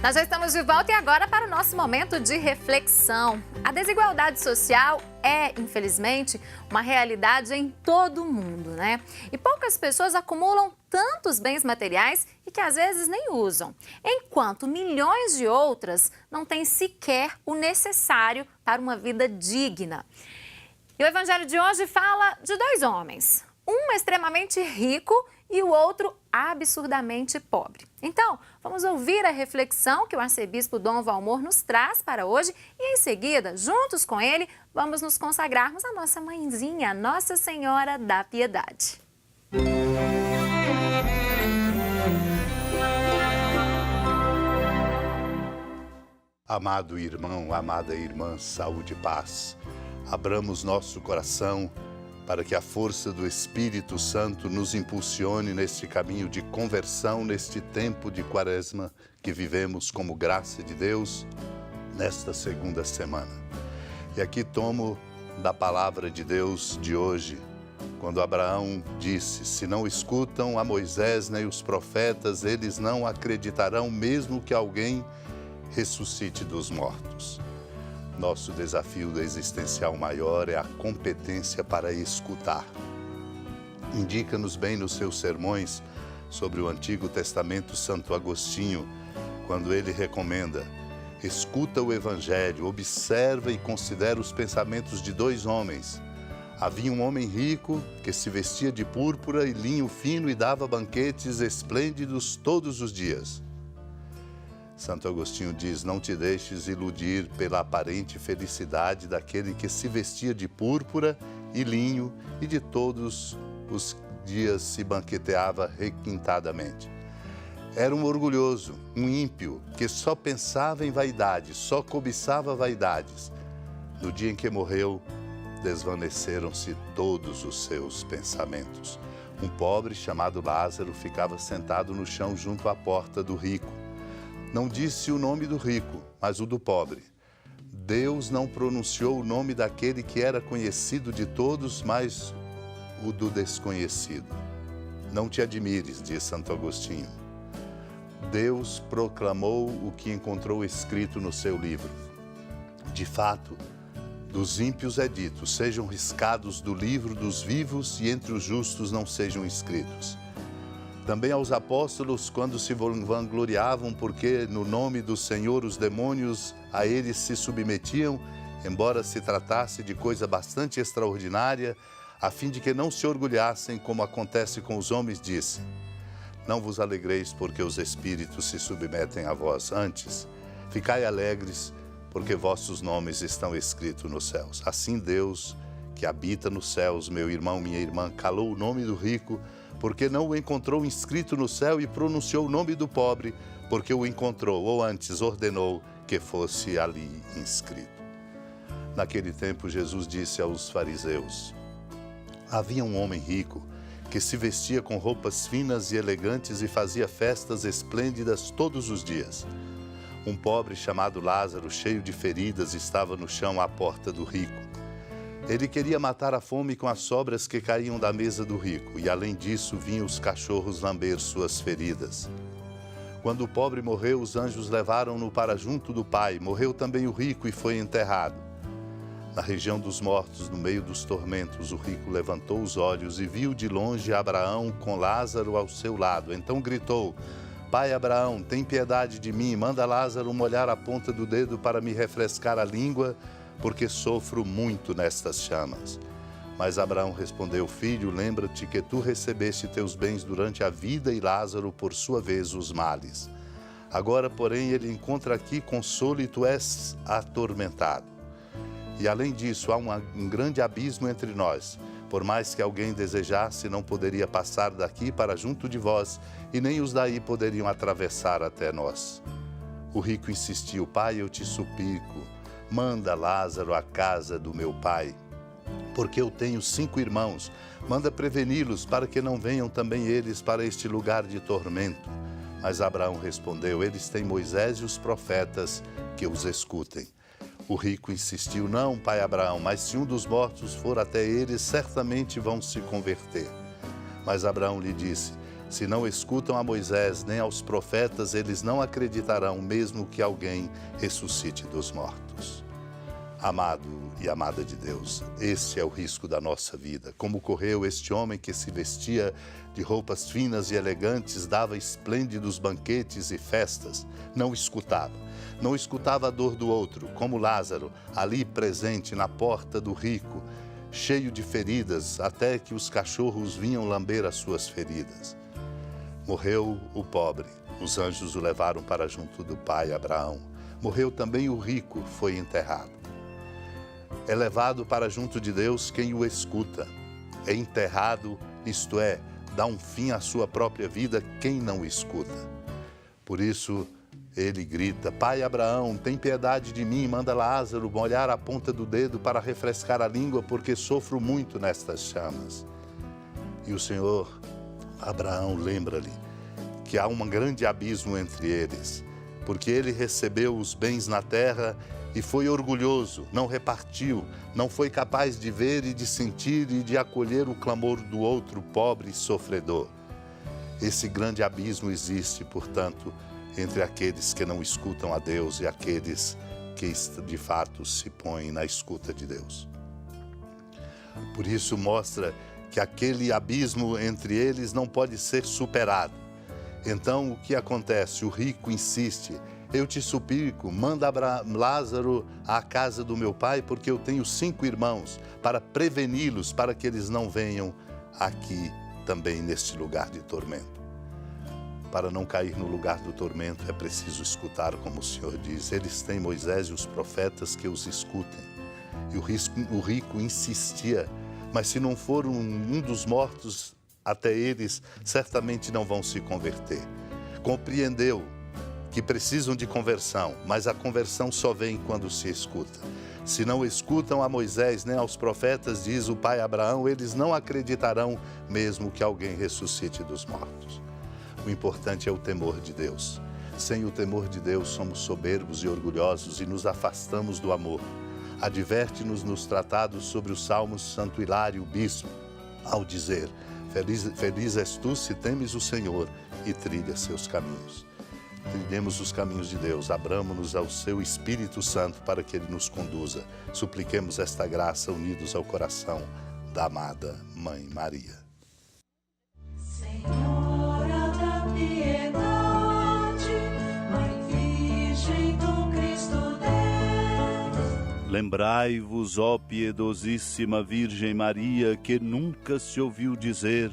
Nós já estamos de volta e agora para o nosso momento de reflexão. A desigualdade social é, infelizmente, uma realidade em todo o mundo, né? E poucas pessoas acumulam tantos bens materiais e que às vezes nem usam, enquanto milhões de outras não têm sequer o necessário para uma vida digna. E o evangelho de hoje fala de dois homens, um extremamente rico e o outro absurdamente pobre. Então, vamos ouvir a reflexão que o arcebispo Dom Valmor nos traz para hoje e, em seguida, juntos com ele, vamos nos consagrarmos à nossa mãezinha, Nossa Senhora da Piedade. Amado irmão, amada irmã, saúde e paz. Abramos nosso coração para que a força do Espírito Santo nos impulsione neste caminho de conversão, neste tempo de Quaresma que vivemos como graça de Deus nesta segunda semana. E aqui tomo da palavra de Deus de hoje, quando Abraão disse: se não escutam a Moisés nem os profetas, eles não acreditarão mesmo que alguém ressuscite dos mortos. Nosso desafio existencial maior é a competência para escutar. Indica-nos bem nos seus sermões sobre o Antigo Testamento Santo Agostinho, quando ele recomenda: escuta o Evangelho, observa e considera os pensamentos de dois homens. Havia um homem rico que se vestia de púrpura e linho fino e dava banquetes esplêndidos todos os dias. Santo Agostinho diz: não te deixes iludir pela aparente felicidade daquele que se vestia de púrpura e linho e de todos os dias se banqueteava requintadamente. Era um orgulhoso, um ímpio, que só pensava em vaidade, só cobiçava vaidades. No dia em que morreu, desvaneceram-se todos os seus pensamentos. Um pobre chamado Lázaro ficava sentado no chão junto à porta do rico. Não disse o nome do rico, mas o do pobre. Deus não pronunciou o nome daquele que era conhecido de todos, mas o do desconhecido. Não te admires, diz Santo Agostinho. Deus proclamou o que encontrou escrito no seu livro. De fato, dos ímpios é dito: sejam riscados do livro dos vivos e entre os justos não sejam inscritos. Também aos apóstolos, quando se vangloriavam porque no nome do Senhor os demônios a eles se submetiam, embora se tratasse de coisa bastante extraordinária, a fim de que não se orgulhassem como acontece com os homens, disse: não vos alegreis porque os espíritos se submetem a vós, antes ficai alegres porque vossos nomes estão escritos nos céus. Assim Deus, que habita nos céus, meu irmão, minha irmã, calou o nome do rico, porque não o encontrou inscrito no céu, e pronunciou o nome do pobre, porque o encontrou, ou antes ordenou que fosse ali inscrito. Naquele tempo, Jesus disse aos fariseus: havia um homem rico que se vestia com roupas finas e elegantes e fazia festas esplêndidas todos os dias. Um pobre chamado Lázaro, cheio de feridas, estava no chão à porta do rico. Ele queria matar a fome com as sobras que caíam da mesa do rico, e além disso vinham os cachorros lamber suas feridas. Quando o pobre morreu, os anjos levaram-no para junto do Pai. Morreu também o rico e foi enterrado. Na região dos mortos, no meio dos tormentos, o rico levantou os olhos e viu de longe Abraão com Lázaro ao seu lado. Então gritou: Pai Abraão, tem piedade de mim, manda Lázaro molhar a ponta do dedo para me refrescar a língua, porque sofro muito nestas chamas. Mas Abraão respondeu: filho, lembra-te que tu recebeste teus bens durante a vida e Lázaro, por sua vez, os males. Agora, porém, ele encontra aqui consolo e tu és atormentado. E além disso, há um grande abismo entre nós. Por mais que alguém desejasse, não poderia passar daqui para junto de vós, e nem os daí poderiam atravessar até nós. O rico insistiu: pai, eu te suplico, manda Lázaro à casa do meu pai, porque eu tenho 5 irmãos. Manda preveni-los para que não venham também eles para este lugar de tormento. Mas Abraão respondeu: eles têm Moisés e os profetas, que os escutem. O rico insistiu: não, pai Abraão, mas se um dos mortos for até eles, certamente vão se converter. Mas Abraão lhe disse: Se não escutam a Moisés nem aos profetas, eles não acreditarão, mesmo que alguém ressuscite dos mortos. Amado e amada de Deus, esse é o risco da nossa vida. Como correu este homem que se vestia de roupas finas e elegantes, dava esplêndidos banquetes e festas, não escutava a dor do outro, como Lázaro, ali presente na porta do rico, cheio de feridas, até que os cachorros vinham lamber as suas feridas. Morreu o pobre, os anjos o levaram para junto do pai Abraão. Morreu também o rico, foi enterrado. É levado para junto de Deus quem o escuta. É enterrado, isto é, dá um fim à sua própria vida quem não o escuta. Por isso, ele grita: Pai Abraão, tem piedade de mim, manda Lázaro molhar a ponta do dedo para refrescar a língua, porque sofro muito nestas chamas. E o Senhor, Abraão, lembra-lhe que há um grande abismo entre eles, porque ele recebeu os bens na terra e foi orgulhoso, não repartiu, não foi capaz de ver e de sentir e de acolher o clamor do outro pobre e sofredor. Esse grande abismo existe, portanto, entre aqueles que não escutam a Deus e aqueles que de fato se põem na escuta de Deus. Por isso mostra que aquele abismo entre eles não pode ser superado. Então o que acontece? O rico insiste: eu te suplico, manda Lázaro à casa do meu pai, porque eu tenho 5 irmãos, para preveni-los, para que eles não venham aqui também neste lugar de tormento. Para não cair no lugar do tormento é preciso escutar, como o Senhor diz. Eles têm Moisés e os profetas que os escutem. E o rico insistia: mas se não for um dos mortos até eles, certamente não vão se converter. Compreendeu que precisam de conversão, mas a conversão só vem quando se escuta. Se não escutam a Moisés nem aos profetas, diz o pai Abraão, eles não acreditarão mesmo que alguém ressuscite dos mortos. O importante é o temor de Deus. Sem o temor de Deus, somos soberbos e orgulhosos e nos afastamos do amor. Adverte-nos nos tratados sobre os Salmos Santo Hilário, bispo, ao dizer: feliz és tu se temes o Senhor e trilhas seus caminhos. Trilhemos os caminhos de Deus, abramo-nos ao seu Espírito Santo para que ele nos conduza. Supliquemos esta graça unidos ao coração da amada Mãe Maria. Senhora da piedade, Mãe Virgem do Cristo Deus. Lembrai-vos, ó piedosíssima Virgem Maria, que nunca se ouviu dizer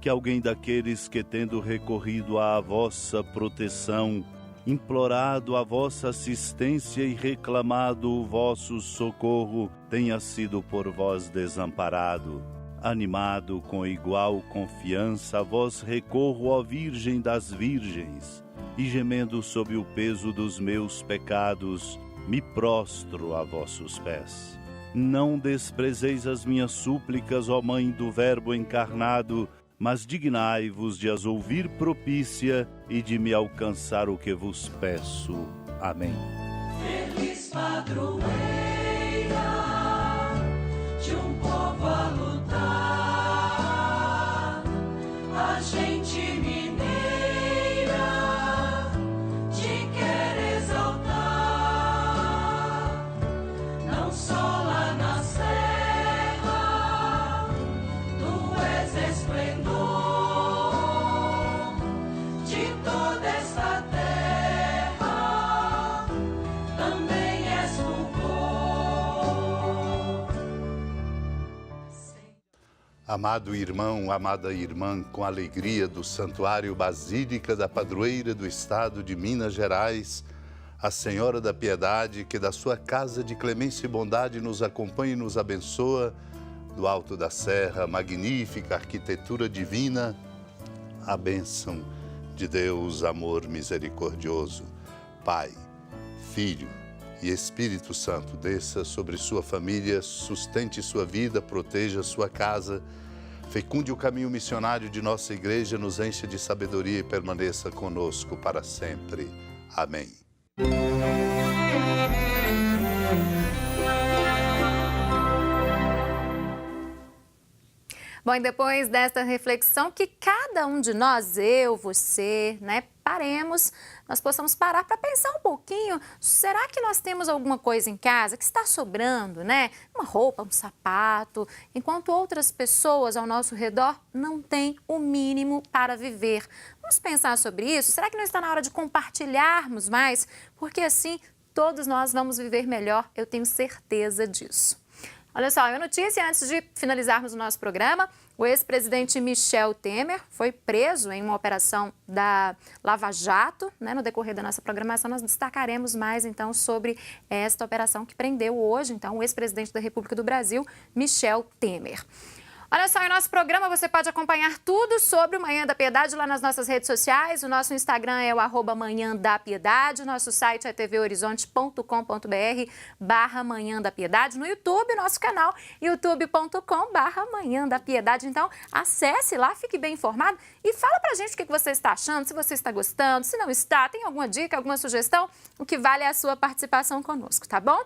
que alguém daqueles que, tendo recorrido à vossa proteção, implorado a vossa assistência e reclamado o vosso socorro, tenha sido por vós desamparado. Animado com igual confiança, a vós recorro, ó Virgem das Virgens, e gemendo sob o peso dos meus pecados, me prostro a vossos pés. Não desprezeis as minhas súplicas, ó Mãe do Verbo encarnado, mas dignai-vos de as ouvir propícia e de me alcançar o que vos peço. Amém. Feliz padroeira de um povo a lutar, a gente mineira te quer exaltar, não só lá na serra, tu és esplendor de toda esta terra, também és fulgor. Amado irmão, amada irmã, com alegria do Santuário Basílica da Padroeira do Estado de Minas Gerais, a Senhora da Piedade, que da sua casa de clemência e bondade nos acompanha e nos abençoa, do alto da serra, magnífica arquitetura divina, a bênção de Deus, amor misericordioso, Pai, Filho e Espírito Santo, desça sobre sua família, sustente sua vida, proteja sua casa, fecunde o caminho missionário de nossa igreja, nos encha de sabedoria e permaneça conosco para sempre. Amém. Bom, e depois desta reflexão, que cada um de nós, eu, você, né, paremos, nós possamos parar para pensar um pouquinho, será que nós temos alguma coisa em casa que está sobrando, né? Uma roupa, um sapato, enquanto outras pessoas ao nosso redor não têm o mínimo para viver. Vamos pensar sobre isso? Será que não está na hora de compartilharmos mais? Porque assim todos nós vamos viver melhor, eu tenho certeza disso. Olha só, uma notícia antes de finalizarmos o nosso programa. O ex-presidente Michel Temer foi preso em uma operação da Lava Jato, né? No decorrer da nossa programação, nós destacaremos mais, então, sobre esta operação que prendeu hoje, então, o ex-presidente da República do Brasil, Michel Temer. Olha só, em nosso programa você pode acompanhar tudo sobre o Manhã da Piedade lá nas nossas redes sociais. O nosso Instagram é o @Manhã da Piedade. O nosso site é tvhorizonte.com.br/Manhã da Piedade. No YouTube, nosso canal, youtube.com/Manhã da Piedade. Então, acesse lá, fique bem informado e fala pra gente o que você está achando, se você está gostando, se não está, tem alguma dica, alguma sugestão? O que vale é a sua participação conosco, tá bom?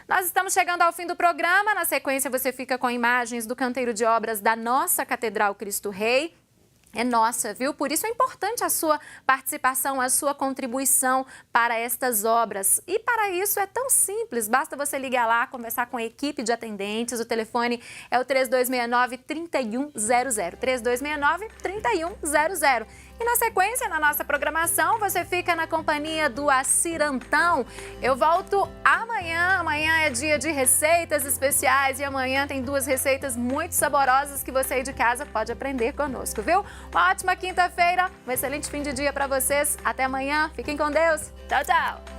Nós estamos chegando ao fim do programa. Na sequência, você fica com imagens do canteiro de obras da nossa Catedral Cristo Rei. É nossa, viu? Por isso é importante a sua participação, a sua contribuição para estas obras. E para isso é tão simples, basta você ligar lá, conversar com a equipe de atendentes. O telefone é o 3269-3100, 3269-3100. E na sequência, na nossa programação, você fica na companhia do Acirantão. Eu volto amanhã. Amanhã é dia de receitas especiais e amanhã tem 2 receitas muito saborosas que você aí de casa pode aprender conosco, viu? Uma ótima quinta-feira, um excelente fim de dia para vocês. Até amanhã. Fiquem com Deus. Tchau, tchau.